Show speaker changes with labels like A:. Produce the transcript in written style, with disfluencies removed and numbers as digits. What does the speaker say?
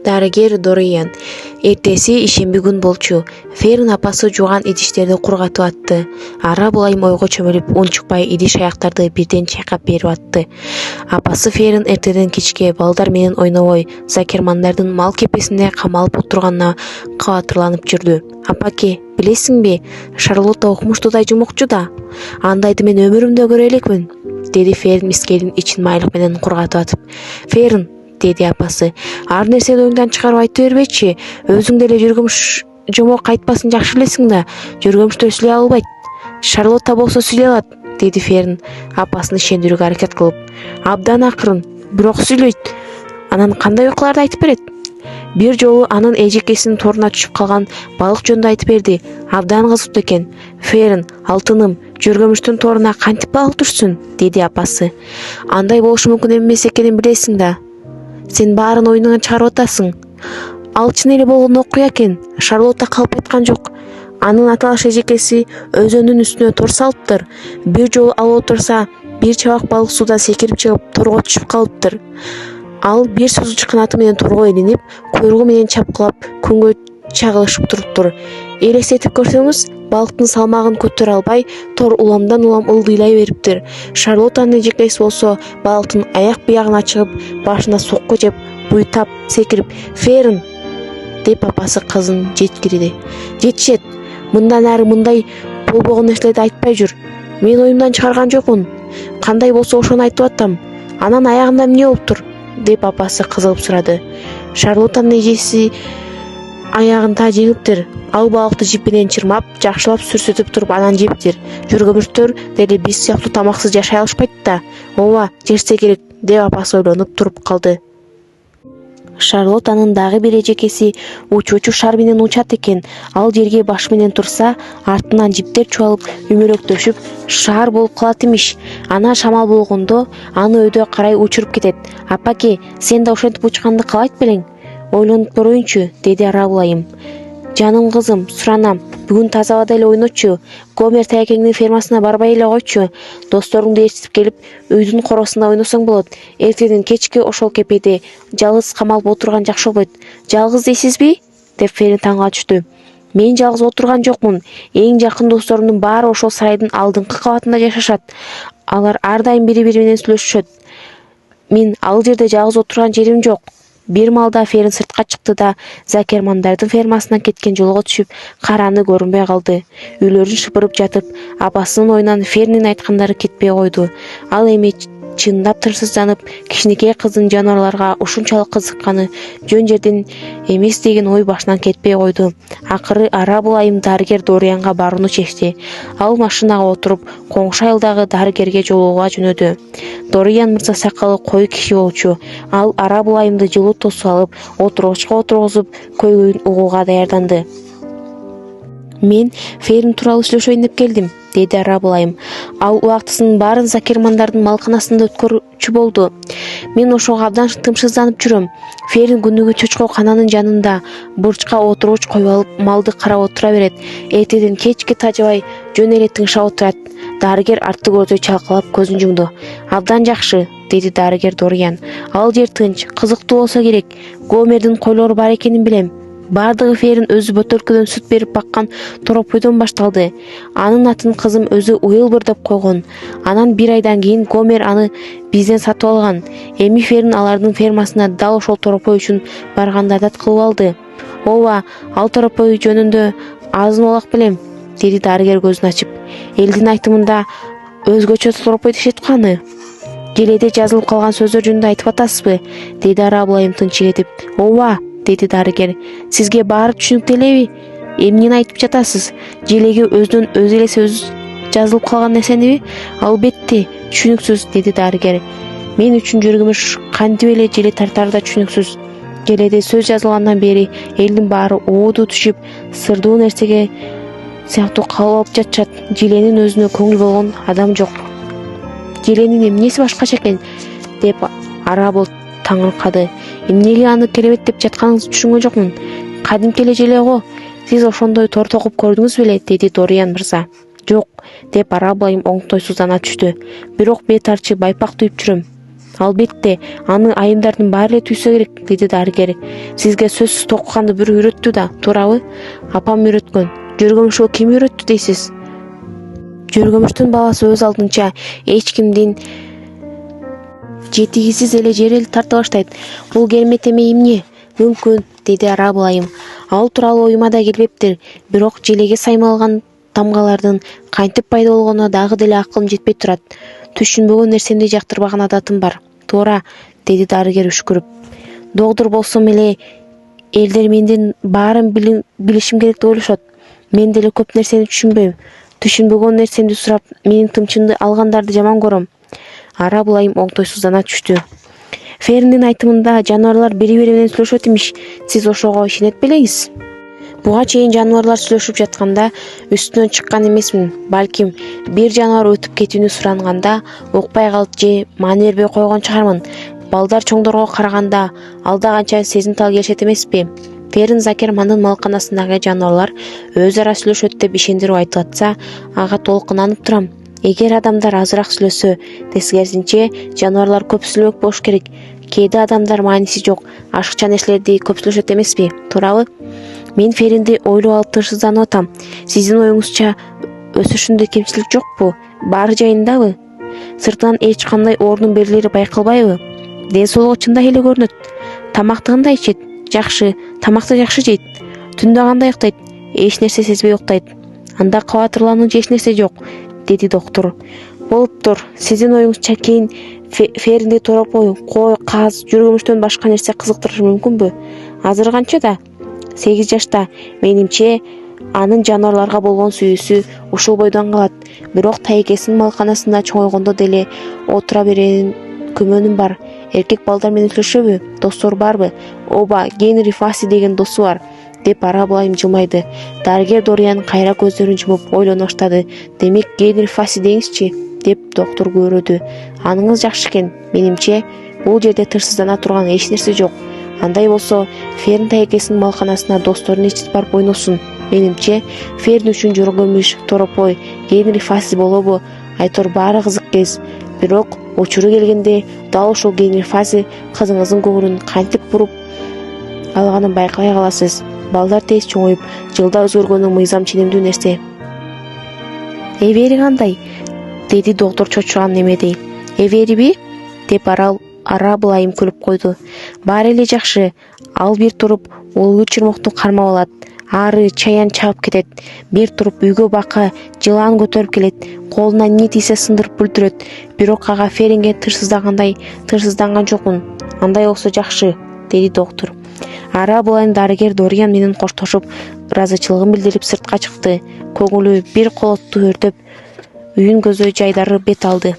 A: Дарыгер Дориан. Эртеси ишемби күн болчу. Ферин апасы жууган идиштерди кургатып атты. Ара булайым ойго чөмүлүп унчукпай идиш аяктарды бирден чайкап берип атты. Апасы Ферин эртеден кечке балдар менен ойнобой Закермандардын мал кепесинде камалып отурганына кабатырланып жүрдү. Апаке, билесиңби, Шарлотта окумуштуудай жумукчу да. Андайды мен өмүрүмдө көрө элекмин, деди Ферин мискелин ичин майлык менен кургатып атып. Ферин, деди апасы, ар нерсени оюңдан чыгарып айта бербечи. Өзүң деле жүргөмүш жомок айтпасын жакшы билесиң да, жүргөмүштөр сүйлөй албайт. Шарлотта болсо сүйлөй алат, деди Ферин апасын ишендирүүгө аракет кылып. Абдан акырын, бирок сүйлөйт. Анан кандай окууларды айтып берет? Бир жолу анын эжекесинин торуна түшүп калган балык жөнүндө айтып берди. Абдан кызыктуу экен. Ферин, алтыным, жүргөмүштүн торуна кантип балык түшсүн? Деди апасы. Андай болушу мүмкүн эмес экенин билесиң да. Сен баарын оюңдан чыгарып атасың. Ал чын эле болгон окуя экен. Шарлотта калып айткан жок. Анын аталаш эжекеси өзөнүн үстүнө тор салыптыр. Бир жолу ал отурса, бир чабак балык сууда секирип чыгып торго түшүп калыптыр. Ал бир сузуч канаты менен торго илинип, куйругу менен чапкылап күнгө чагылышып туруптур. Элестетип көрсөңүз, балыктын салмагын көтөрө албай, тор уламдан улам ылдыйлай бериптир. Шарлоттанын эжекеси болсо балыктын аяк биягына чыгып, башына сокку жеп, буйтап секирип, "Ферин!" деп апасы кызын жеткириди. "Жетишет. Мындан ары мындай болбогон нерселерди айтпай жүр. Мен оюмдан чыгарган жокмун. Кандай болсо ошону айтып атам. Анан аягында эмне болуптур?" деп апасы кызыгып сурады. Шарлоттанын эжеси аягында жеңиптир. Ал балыкты жип менен чырмап, жакшылап сүрсүтүп туруп анан жептир. Жүргөмүштөр деле биз сыяктуу тамаксыз жашай алышпайт да. Ооба, жешсе керек, деп апасы ойлонуп туруп калды. Шарлоттанын дагы бир эжекеси учуучу шар менен учат экен. Ал жерге башы менен турса, артынан жиптер чуалып, үмөлөктөшүп, шаар болуп калат имиш. Анан шамал болгондо аны өйдө карай учуруп кетет. Апаке, сен да ошентип учканды каалайт белең? Ойлонуп көрөйүнчү, деди Ара булайым. Жаным кызым, суранам, бүгүн таза абада эле ойночу. Гомер тайкеңдин фермасына барбай эле койчу. Досторуңду ээрчитип келип, үйдүн коросунда ойносоң болот. Эртеден кечке ошол кепеде жалгыз камалып отурган жакшы болбойт. Жалгыз дейсизби? Деп Ферин таңга түштү. Мен жалгыз отурган жокмун. Эң жакын досторумдун баары ошол сарайдын алдыңкы кабатында жашашат. Алар ар дайым бири-бири менен сүйлөшүшөт. Мен ал жерде жалгыз отурган жерим жок. Бир малда Ферин сыртка чыкты да, Закермандардын фермасына кеткен жолго түшүп, караны көрүнбөй калды. Үйлөрүн шыпырып жатып, апасынын оюнан Фериндин айткандары кетпей койду. Ал эми чындап тынчсызданып, кичинекей кыздын жаныбарларга ушунчалык кызыкканы жөн жерден эмес деген ой башынан кетпей койду. Акыры Ара булайым дарыгер Дорианга барууну чечти. Ал машинага отуруп, коңшу айылдагы дарыгерге жолугууга жөнөдү. Дориан мырза сакалы кою киши болчу. Ал Ара булайымды жылуу тосуп алып, отургучка отургузуп, көйгөйүн угууга даярданды. Мен Ферин тууралуу сүйлөшөйүн деп келдим, деди Ара булайым. Ал убактысынын баарын Закермандардын малканасында өткөрчү болду. Мен ошого абдан тынчсызданып жүрөм. Ферин күнүгө чочко кананын жанында бурчка отургуч коюп алып, малды карап отура берет. Эртеден кечке тажабай жөн эле тыңшап отурат. Дарыгер артты көрдөй чалкалап көзүн жумду. Абдан жакшы, деди дарыгер Дориан. Ал жер тынч, кызыктуу болсо керек. Гомердин койлору бар экенин билем. Бардыгы Ферин өзү бөтөлкөдөн сүт берип баккан торопойдон башталды. Анын атын кызым өзү Уилбур деп койгон. Анан бир айдан кийин Гомер аны бизден сатып алган. Эми Ферин алардын фермасына дал ошол торопой үчүн барганды адат кылып алды. Ооба, ал торопой жөнүндө азын олак билем, деди дарыгер көзүн ачып. Элдин айтымында өзгөчө торопой дешет каны? Желеде жазылып калган сөздөр жөнүндө айтып атасызбы? Деди Ара булайым тынчык этип. Ооба, деди дарыгер. Сизге баары түшүнүктүү элеби? Эмнени айтып жатасыз? Желеге өзүнөн өзү эле сөз жазылып калган нерсениби? Албетте, түшүнүксүз, деди дарыгер. Мен үчүн жүргөмүш кантип эле желе тартары да түшүнүксүз. Желеде сөз жазылгандан бери элдин баары оодуу түшүп, сырдуу нерсеге сыяктуу кабыл алып жатышат. Желенин өзүнө көңүл болгон адам жок. Желенин эмнеси башкача экен? Деп Ара бул таңыркады. Эмнеге аны керебет деп жатканыңызды түшүнгөн жокмун. Кадимки эле желе го. Сиз ошондой тор токуп көрдүңүз беле, деди Дориан мырза. Жок, деп Ара булайым оңтойсуздана түштү. Бирок бет арчы байпак түйүп жүрөм. Албетте, аны айымдардын баары эле түйсө керек, деди дарыгер. Сизге сөзсүз токуганды бирөө үйрөттү да, туурабы? Апам үйрөткөн. Жөргөмүшкө ким үйрөттү дейсиз? Жөргөмүштүн баласы өз алдынча эч кимдин жетигисиз эле жер эл тарта баштайт. Бул кермет эме эмне? Мүмкүн, деди Арабыл айым. Ал тууралуу оюма да келбептир. Бирок желеге саймалган тамгалардын кантип пайда болгонуна дагы деле акылым жетпей турат. Түшүнбөгөн нерсемди жактырбаган адатым бар. Туура, деди дарыгер үшкүрүп. Доктор болсом эле элдер менден баарын билишим керек деп ойлошот. Мен деле көп нерсени түшүнбөйм. Түшүнбөгөн нерсемди сурап, менин тымчымды алгандарды жаман көрөм. Арабыл айым оңтойсуздана түштү. Фериндин айтымында жаныбарлар бири-бири менен сүйлөшөт имиш. Сиз ошого ишенет белеңиз? Буга чейин жаныбарлар сүйлөшүп жатканда үстүнөн чыккан эмесмин. Балким бир жаныбар өтүп кетүүнү суранганда укпай калып же маани бербей койгон чыгармын. Балдар чоңдорго караганда ал да канча сезимтал келишет эмеспи? Ферин Закермандын малканасындагы жаныбарлар өз ара сүйлөшөт деп ишендирип айтып атса, ага толкунанып турам. Эгер адамдар азыраак сүйлөсө, тескерисинче жаныбарлар көп сүйлөмөк болуш керек. Кээде адамдар мааниси жок, ашыкча нерселерди көп сүйлөшөт эмеспи? Туурабы? Мен Феринди ойлоп алып тынчсызданып атам. Сиздин оюңузча өсүшүндө кемчилик жокпу? Баары жайындабы? Сыртынан эч кандай оорунун белгилери байкалбайбы? Ден соолугу чындап эле көрүнөт. Тамакты кандай ичет? Жакшы, тамакты жакшы жейт. Түндө кандай уктайт? Эч нерсе сезбей уктайт. Анда кабатырлануу же эч нерсе жок, деди доктор. Болуптур. Сиздин оюңузча кийин Феринди торопой, кой, каз, жүргөмүштөн башка нерсе кызыктырышы мүмкүнбү? Азыр канча да? 8 жашта. Менимче анын жаныбарларга болгон сүйүүсү ушул бойдон калат. Бирок тайекесинин малканасында чоңойгондо деле отура берерин күмөнүм бар. Эркек балдар менен сүйлөшөбү? Достору барбы? Ооба, Генри Фасси деген досу бар, деп Арабыл айым жылмайды. Дарыгер Дориан кайра көздөрүн жумуп ойлоно баштады. Демек Генри Фасси деңизчи, деп доктор күбөрөдү. Аныңыз жакшы экен. Менимче бул жерде тырсыздана турган эч нерсе жок. Андай болсо, Ферин тайекесинин малканасына досторун ичип барып ойносун. Менимче Ферин үчүн жөргөмүш, торопой, Генри Фасси болобу? Айтор баары кызык кез. Бирок учуру келгенде дал ушул Генри Фасси кызыңыздын көңүлүн кантип буруп алганын байкабай каласыз. Балдар тез чоңоюп, жылда өзгөргөнү мыйзам ченемдүү нерсе. Эвери кандай? Деди доктор чочуган немедей. Эвериби? Деп Арабыл айым күлүп койду. Баары эле жакшы. Ал бир туруп улуу чырмокту кармап алат. Ары чаян чабып кетет. Бир туруп үйгө бакы жылаан көтөрүп келет. Колуна эмне тийсе сындырып бүлдүрөт. Бирок ага Феринге тырсыздагандай тырсызданган жокмун. Андай болсо жакшы, деди доктор. Арабыл айым дарыгер Дориан менен коштошуп, ыраазычылыгын билдирип сыртка чыкты. Көңүлү бир колотту өртөп, үйүн көздөй жайдары бет алды.